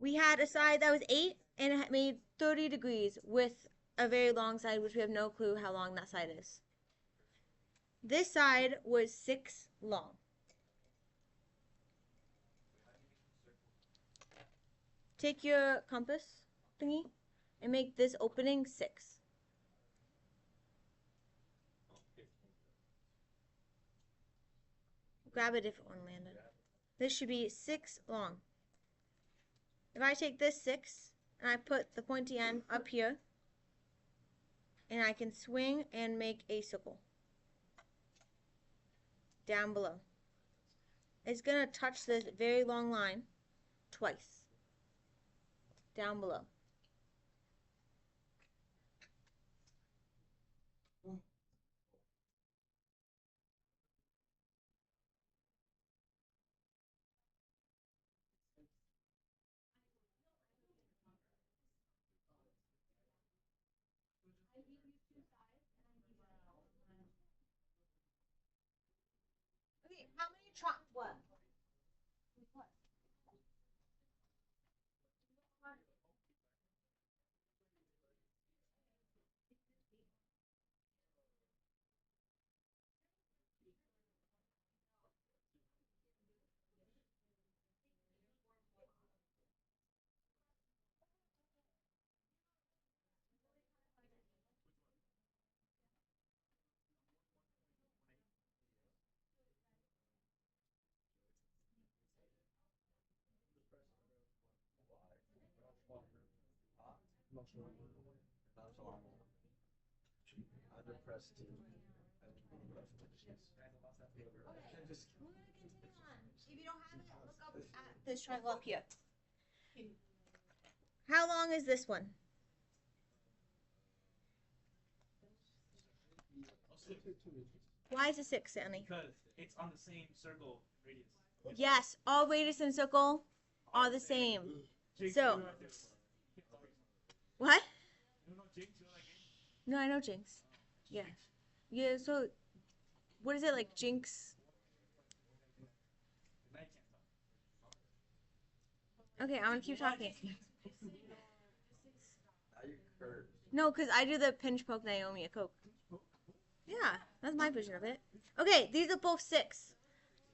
we had a side that was 8 and it made 30 degrees with a very long side, which we have no clue how long that side is. This side was 6 long. Take your compass thingy and make this opening 6. Grab a different one, Landon. This should be 6 long. If I take this 6 and I put the pointy end up here, and I can swing and make a circle down below. It's going to touch this very long line twice down below. Okay, how many what? If you don't have it, look up at this triangle up here. How long is this one? Why is it 6, Stanley? Because it's on the same circle radius. Yes, all radius in a circle are the same. So, what? No, I know Jinx. Yeah. Yeah, so, what is it, like Jinx? Okay, I'm gonna keep talking. No, because I do the pinch poke Naomi a Coke. Yeah, that's my version of it. Okay, these are both 6.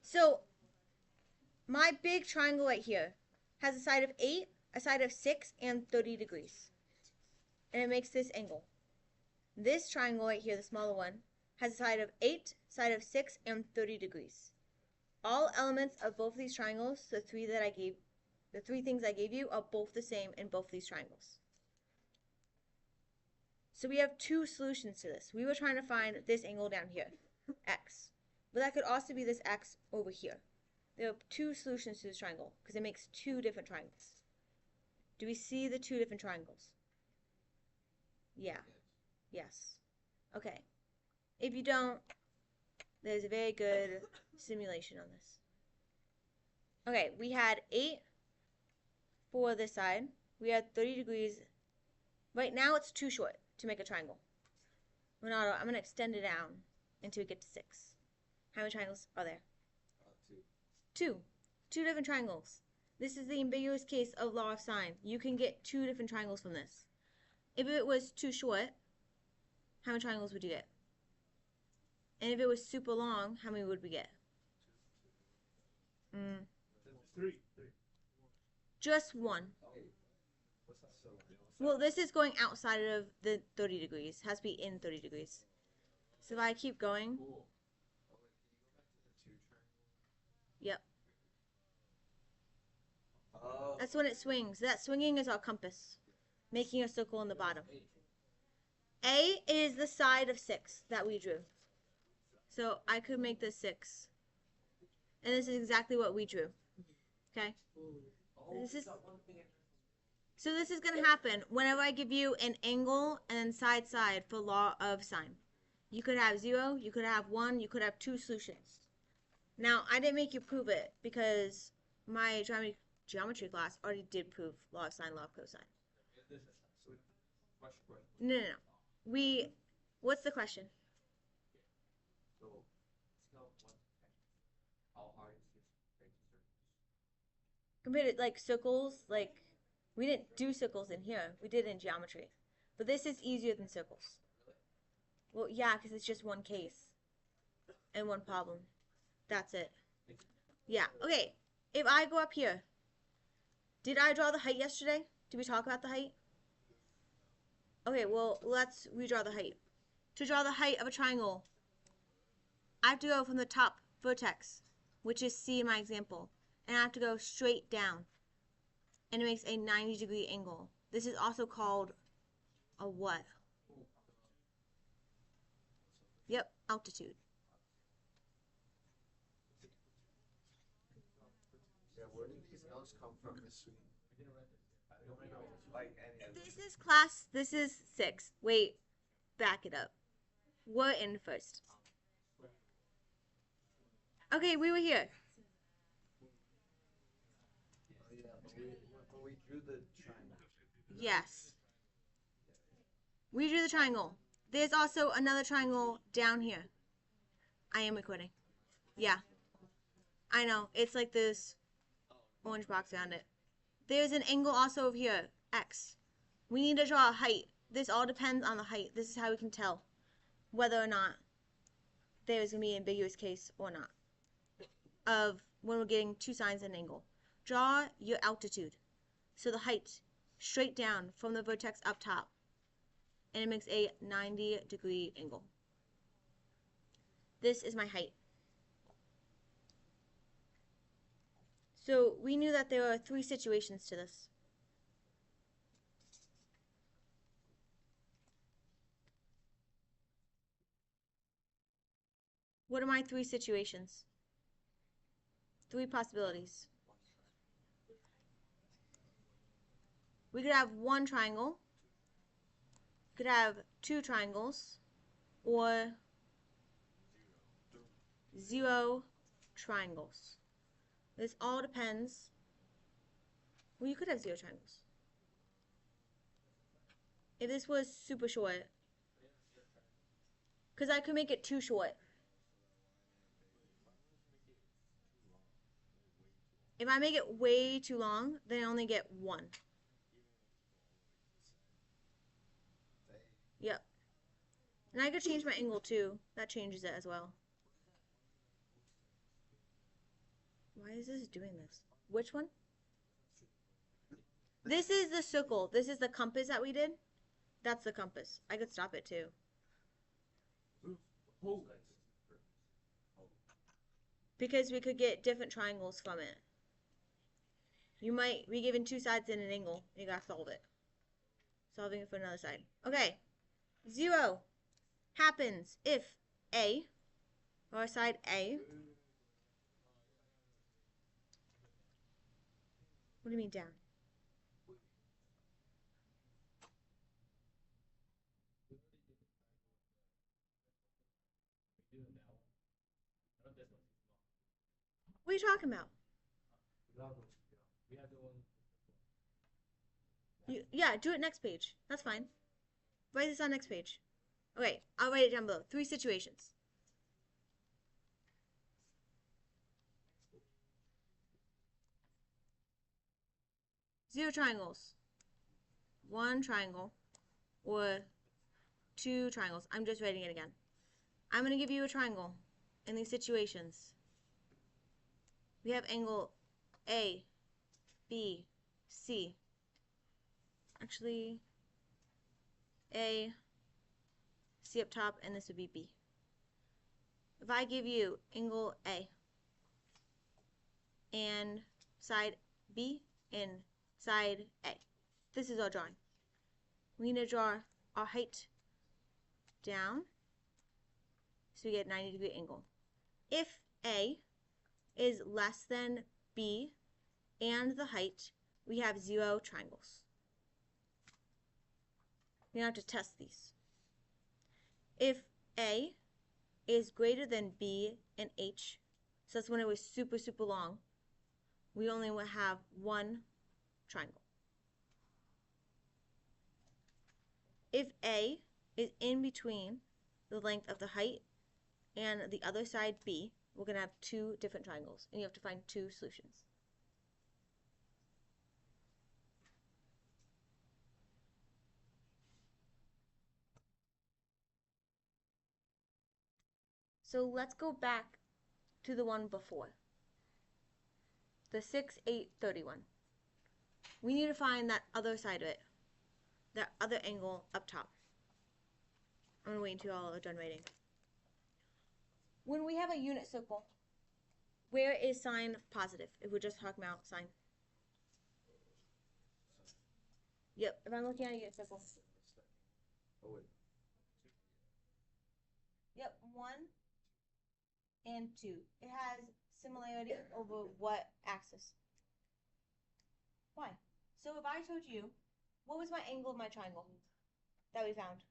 So, my big triangle right here has a side of 8, a side of 6, and 30 degrees. And it makes this angle. This triangle right here, the smaller one, has a side of 8, side of 6, and 30 degrees. All elements of both of these triangles, the three things I gave you, are both the same in both these triangles. So we have 2 solutions to this. We were trying to find this angle down here, x. But that could also be this x over here. There are 2 solutions to this triangle because it makes 2 different triangles. Do we see the 2 different triangles? Yeah. Yes. Okay. If you don't, there's a very good simulation on this. Okay, we had 8 for this side. We had 30 degrees. Right now it's too short to make a triangle. Renato, I'm going to extend it down until we get to 6. How many triangles are there? 2. 2 different triangles. This is the ambiguous case of law of sine. You can get 2 different triangles from this. If it was too short, how many triangles would you get? And if it was super long, how many would we get? 3. Just 1. Well, this is going outside of the 30 degrees. It has to be in 30 degrees. So if I keep going. Yep. That's when it swings. That swinging is our compass, making a circle in the bottom. A is the side of 6 that we drew. So I could make this 6. And this is exactly what we drew. Okay? So this is going to happen whenever I give you an angle and side for law of sine. You could have 0, you could have 1, you could have 2 solutions. Now, I didn't make you prove it because my geometry class already did prove law of sine, law of cosine. No. What's the question? Compared to like circles, like We didn't do circles in here. We did it in geometry. But this is easier than circles. Well, yeah, because it's just one case and one problem. That's it. Yeah, okay. If I go up here, did I draw the height yesterday? Did we talk about the height? Okay, well, let's redraw the height. To draw the height of a triangle, I have to go from the top vertex, which is C in my example, and I have to go straight down. And it makes a 90-degree angle. This is also called a what? Yep, altitude. Yeah, where did these L's come from? This is class, this is 6. Wait, back it up. We're in first. Okay, we were here. Oh yeah, but we drew the triangle. Yes. We drew the triangle. There's also another triangle down here. I am recording. Yeah. I know. It's like this orange box around it. There's an angle also over here, X. We need to draw a height. This all depends on the height. This is how we can tell whether or not there's going to be an ambiguous case or not of when we're getting two sides at an angle. Draw your altitude. So the height straight down from the vertex up top. And it makes a 90-degree angle. This is my height. So we knew that there are 3 situations to this. What are my 3 situations? 3 possibilities. We could have 1 triangle, could have 2 triangles, or 0 triangles. This all depends. Well, you could have 0 triangles. If this was super short, because I could make it too short. If I make it way too long, then I only get 1. Yep. And I could change my angle too. That changes it as well. Why is this doing this? Which one? This is the circle. This is the compass that we did. That's the compass. I could stop it too. Because we could get different triangles from it. You might be given 2 sides in an angle. You gotta solve it. Solving it for another side. Okay. 0 happens if A, or side A. What do you mean down? What are you talking about? Yeah, do it next page. That's fine. Write this on next page. Okay, I'll write it down below. 3 situations. Zero triangles. 1 triangle. Or 2 triangles. I'm just writing it again. I'm going to give you a triangle in these situations. We have angle A, B, C. Actually, A, C up top, and this would be B. If I give you angle A and side B and side A, this is our drawing. We need to draw our height down so we get a 90-degree angle. If A is less than B and the height, we have 0 triangles. We have to test these. If A is greater than B and H, so that's when it was super, super long, we only will have 1 triangle. If A is in between the length of the height and the other side B, we're going to have 2 different triangles, and you have to find 2 solutions. So let's go back to the one before. The 6, 8, 31. We need to find that other side of it. That other angle up top. I'm going to wait until y'all are done writing. When we have a unit circle, where is sine positive? If we're just talking about sine. Yep, if I'm looking at a unit circle. Oh, wait. Yep, 1 and 2. It has similarity over what axis? Why? So if I told you, what was my angle of my triangle that we found?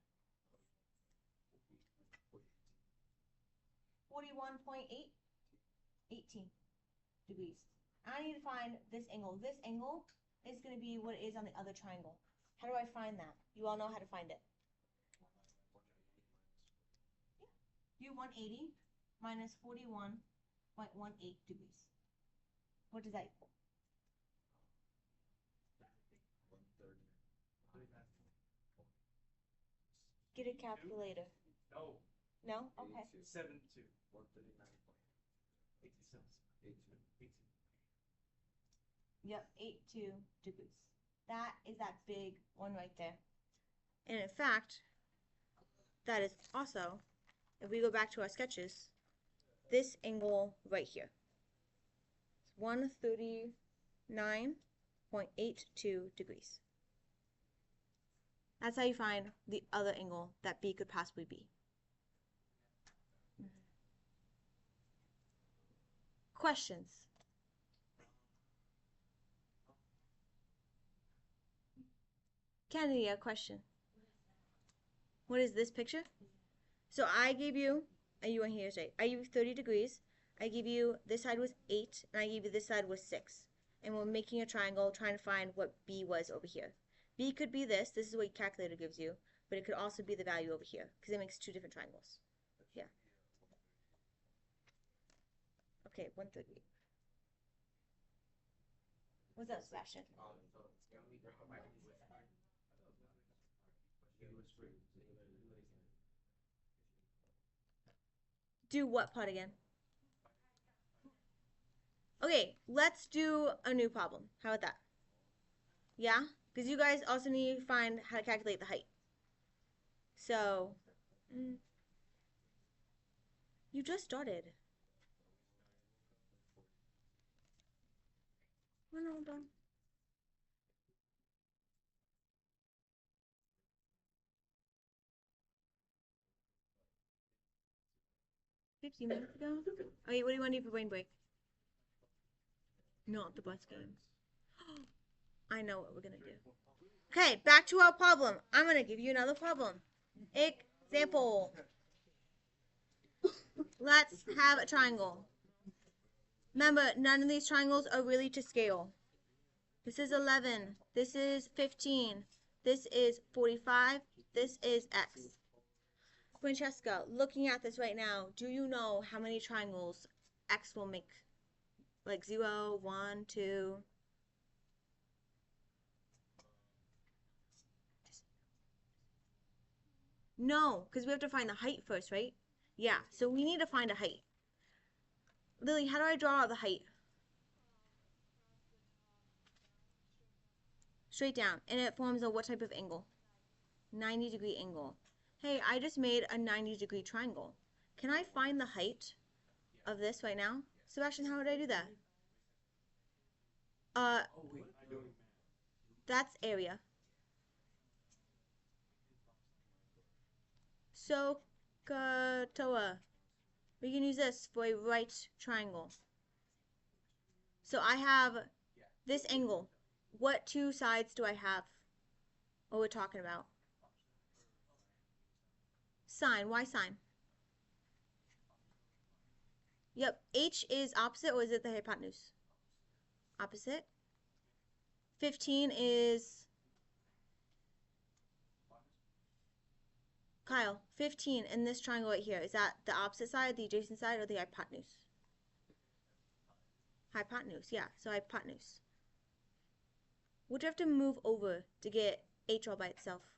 41.8? 18 degrees. I need to find this angle. This angle is going to be what it is on the other triangle. How do I find that? You all know how to find it. Do 180 minus 41.18 degrees. What does that equal? 130. Get a calculator. No. No? Okay. 72. 139.82. 82. Yep, 82 degrees. That is that big one right there. And in fact, that is also, if we go back to our sketches, this angle right here. It's 139.82 degrees. That's how you find the other angle that B could possibly be. Questions? Kennedy, a question. What is this picture? So I gave you, you want here say, I gave you 30 degrees. I gave you this side was 8, and I gave you this side was 6. And we're making a triangle trying to find what B was over here. B could be this. This is what your calculator gives you. But it could also be the value over here because it makes two different triangles. Yeah. Okay, 130. What's up, Sebastian? Do what part again? Okay, let's do a new problem. How about that? Yeah? Because you guys also need to find how to calculate the height. So, you just started. Well, no, hold on. $50 minutes ago? Okay, what do you want to do for brain break? Not the bus game. I know what we're going to do. Okay, back to our problem. I'm going to give you another problem. Example. Let's have a triangle. Remember, none of these triangles are really to scale. This is 11. This is 15. This is 45. This is X. Francesca, looking at this right now, do you know how many triangles X will make? Like 0, 1, 2. No, because we have to find the height first, right? Yeah, so we need to find a height. Lily, how do I draw out the height? Straight down. And it forms a what type of angle? 90-degree angle. Hey, I just made a 90-degree triangle. Can I find the height of this right now? Sebastian, how would I do that? That's area. SOHCAHTOA. We can use this for a right triangle. So I have this angle. What two sides do I have? What we're talking about? Sine. Why sine? Yep. H is opposite, or is it the hypotenuse? Opposite. 15 is... Kyle, 15 in this triangle right here. Is that the opposite side, the adjacent side, or the hypotenuse? Hypotenuse, yeah. So hypotenuse. What do you have to move over to get H all by itself?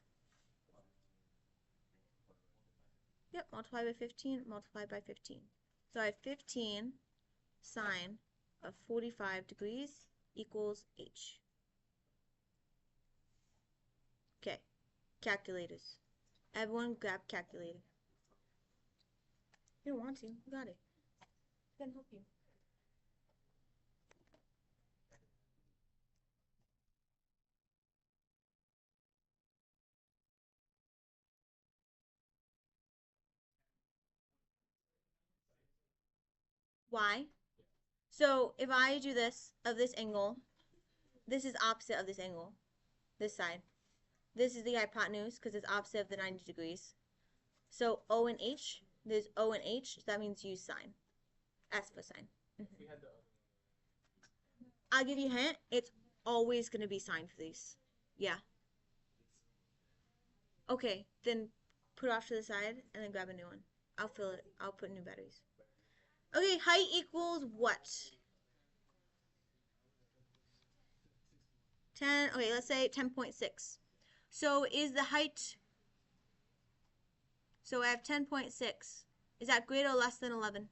Yep, multiply by 15, multiply by 15. So I have 15 sine of 45 degrees equals h. Okay, calculators. Everyone grab calculator. You don't want to, you got it. It's gonna help you. Why? So if I do this of this angle, this is opposite of this angle, this side. This is the hypotenuse because it's opposite of the 90 degrees. So O and H, there's O and H, so that means use sine. S for sine. I'll give you a hint, it's always going to be sine for these. Yeah. Okay, then put it off to the side and then grab a new one. I'll fill it. I'll put new batteries. Okay, height equals what? 10, okay, let's say 10.6. So is the height, so I have 10.6. Is that greater or less than 11?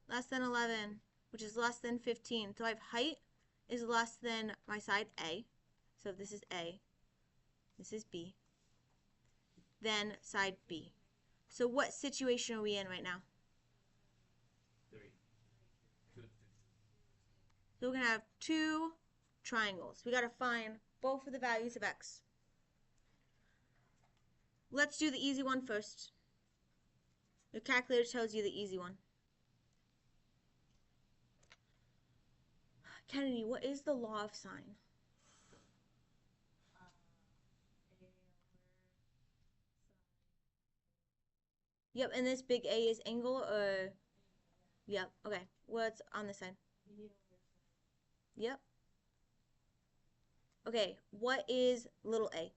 Less than 11, which is less than 15. So I have height is less than my side A. So this is A. This is B. Then side B. So what situation are we in right now? 3. So we're going to have two triangles. We got to find both of the values of x. Let's do the easy one first. Your calculator tells you the easy one. Kennedy, what is the law of sine? Yep, and this big A is angle or... Yep, okay. What's on this side? Yep. Okay, what is little a?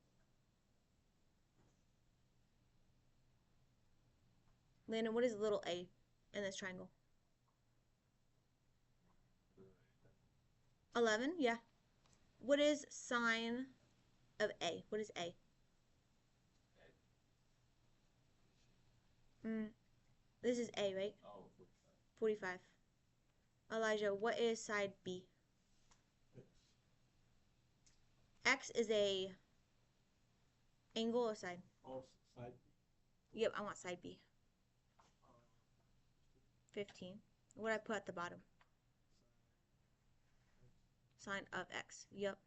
Landon, what is little a in this triangle? 11, yeah. What is sine of a? What is a? This is a, right? Oh, 45. Elijah, what is side b? X is a angle or side? oh, side. Yep, I want side b. 15. What do I put at the bottom? Sine of x. Yep.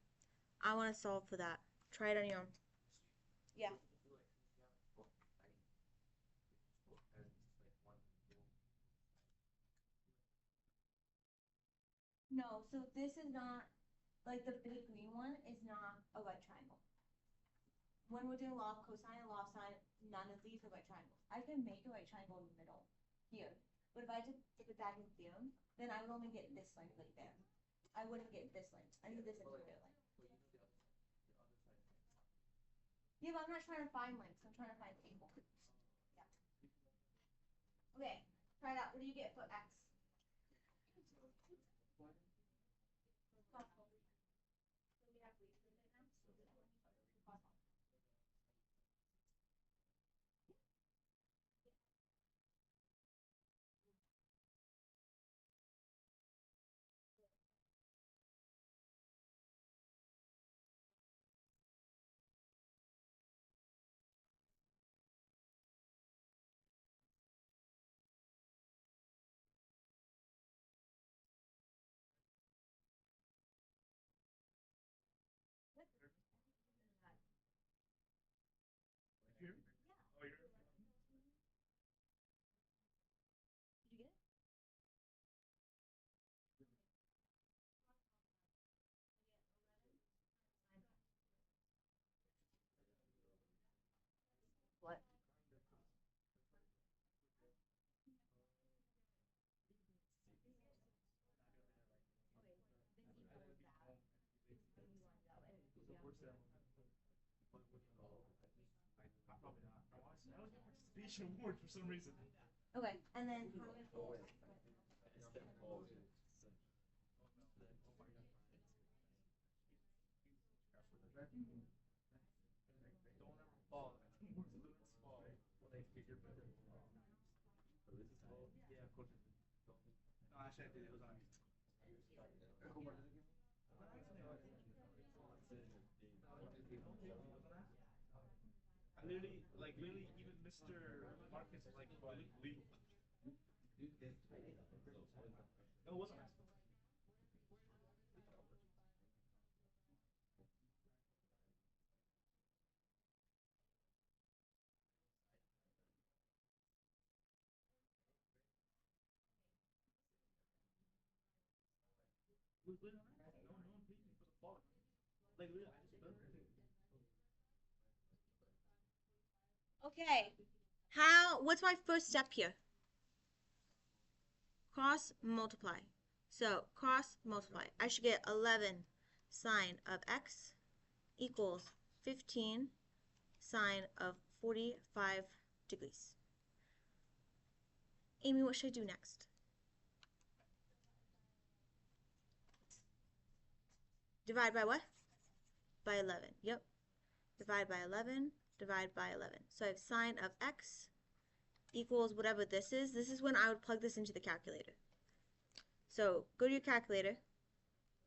I want to solve for that. Try it on your own. Yeah. No, so this is not, like the big green one is not a right triangle. When we're doing law of cosine and law of sine, none of these are right triangles. I can make a right triangle in the middle here, but if I just dip it back in theorem, then I would only get this length right there. I wouldn't get this length. I need this entire length. Yeah, but I'm not trying to find lengths. I'm trying to find angle. Yeah. Okay, try it out. What do you get for x? Here? Oh, you're... Did you get it? What? Probably not. I want participation award for some reason. Okay, and then how many Don't ever fall. Small. Yeah, of course. No, actually, I did. It was on. I literally, like, literally, even Mr. Marcus was like, legal. No, it wasn't. It was literally on accident. No, no one paid me for the fault. Like, literally, I just fell. Okay. What's my first step here? Cross multiply. So cross multiply. I should get 11 sine of x equals 15 sine of 45 degrees. Amy, what should I do next? Divide by what? By 11. Yep. Divide by 11. Divide by 11. So I have sine of x equals whatever this is. This is when I would plug this into the calculator. So go to your calculator,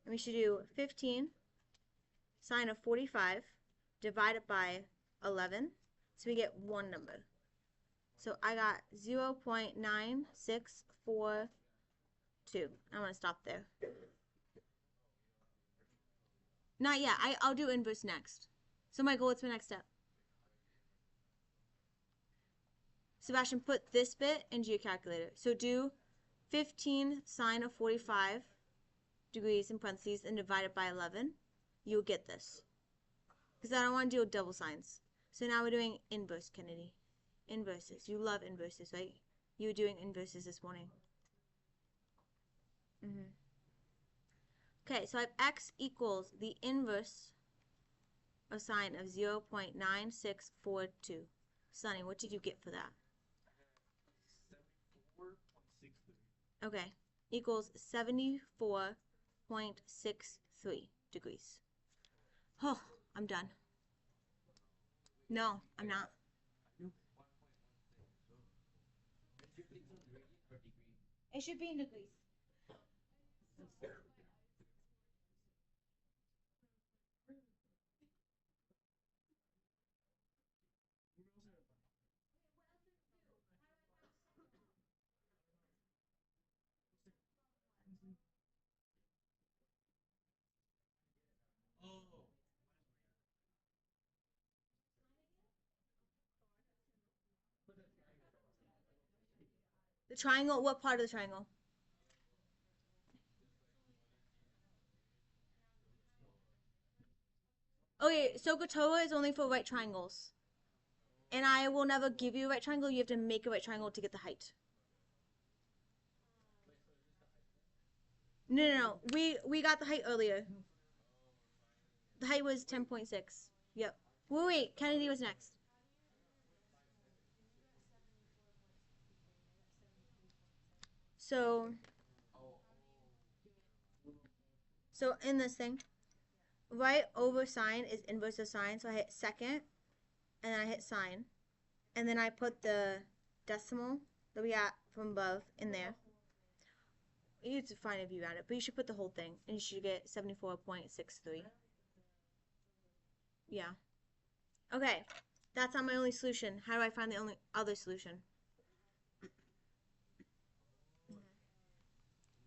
and we should do 15 sine of 45 divided by 11. So we get one number. So I got 0.9642. I'm going to stop there. Not yet. I'll do inverse next. So Michael, what's my next step? Sebastian, put this bit into your calculator. So do 15 sine of 45 degrees in parentheses and divide it by 11. You'll get this. Because I don't want to deal with double signs. So now we're doing inverse, Kennedy. Inverses. You love inverses, right? You were doing inverses this morning. Okay, so I have x equals the inverse of sine of 0.9642. Sonny, what did you get for that? 74.63. Okay, equals 74.63 degrees. Oh, I'm done. No, I'm not. It should be in degrees. The triangle, what part of the triangle? Okay, SOHCAHTOA is only for right triangles. And I will never give you a right triangle. You have to make a right triangle to get the height. No. We got the height earlier. The height was 10.6. Yep. Wait. Kennedy was next. So in this thing, right over sine is inverse of sine. So I hit second, and then I hit sine. And then I put the decimal that we got from above in there. It's fine if you add it, but you should put the whole thing, and you should get 74.63. Yeah. Okay, that's not my only solution. How do I find the only other solution?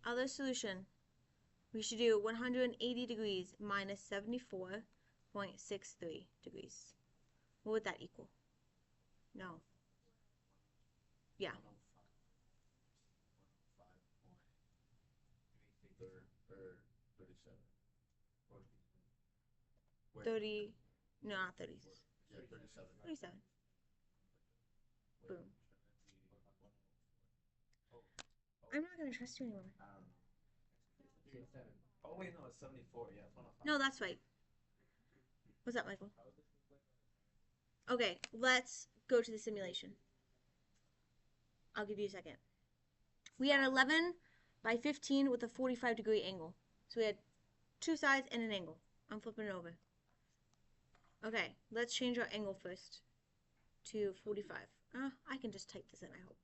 Other solution. We should do 180 degrees minus 74.63 degrees. What would that equal? No. Yeah. 30. No, not 30. Yeah, 37. 37. Boom. I'm not gonna trust you anymore. Oh wait, no, it's 74. Yeah, it's 105. No, that's right. What's up, Michael? Okay, let's go to the simulation. I'll give you a second. We had 11 by 15 with a 45-degree angle. So we had two sides and an angle. I'm flipping it over. Okay, let's change our angle first to 45. I can just just type this in, I hope.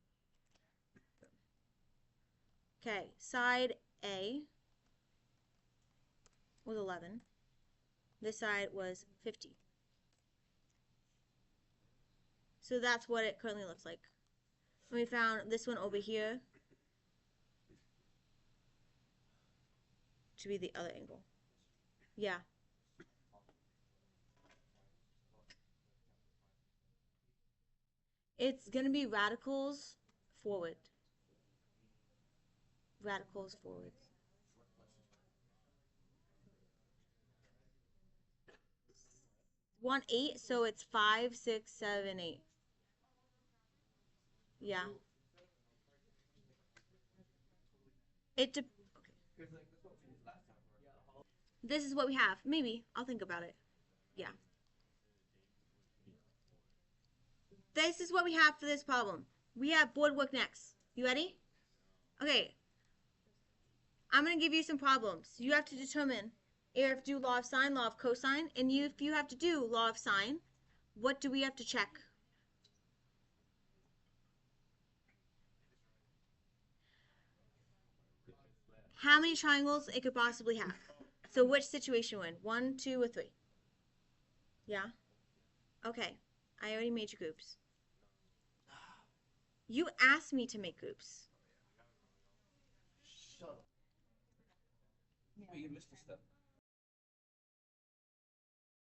Okay, side A was 11. This side was 50. So that's what it currently looks like. And we found this one over here to be the other angle. Yeah. It's going to be radicals forward. Radicals forward. 1, 8, so it's 5, 6, 7, 8. Yeah. Okay. This is what we have. Maybe. I'll think about it. Yeah. This is what we have for this problem. We have board work next. You ready? Okay. I'm going to give you some problems. You have to determine if do law of sine, law of cosine, and if you have to do law of sine, what do we have to check? How many triangles it could possibly have. So which situation we're in? 1, 2, or 3? Yeah? Okay. I already made your groups. You asked me to make groups. Shut up. Wait, you missed a step.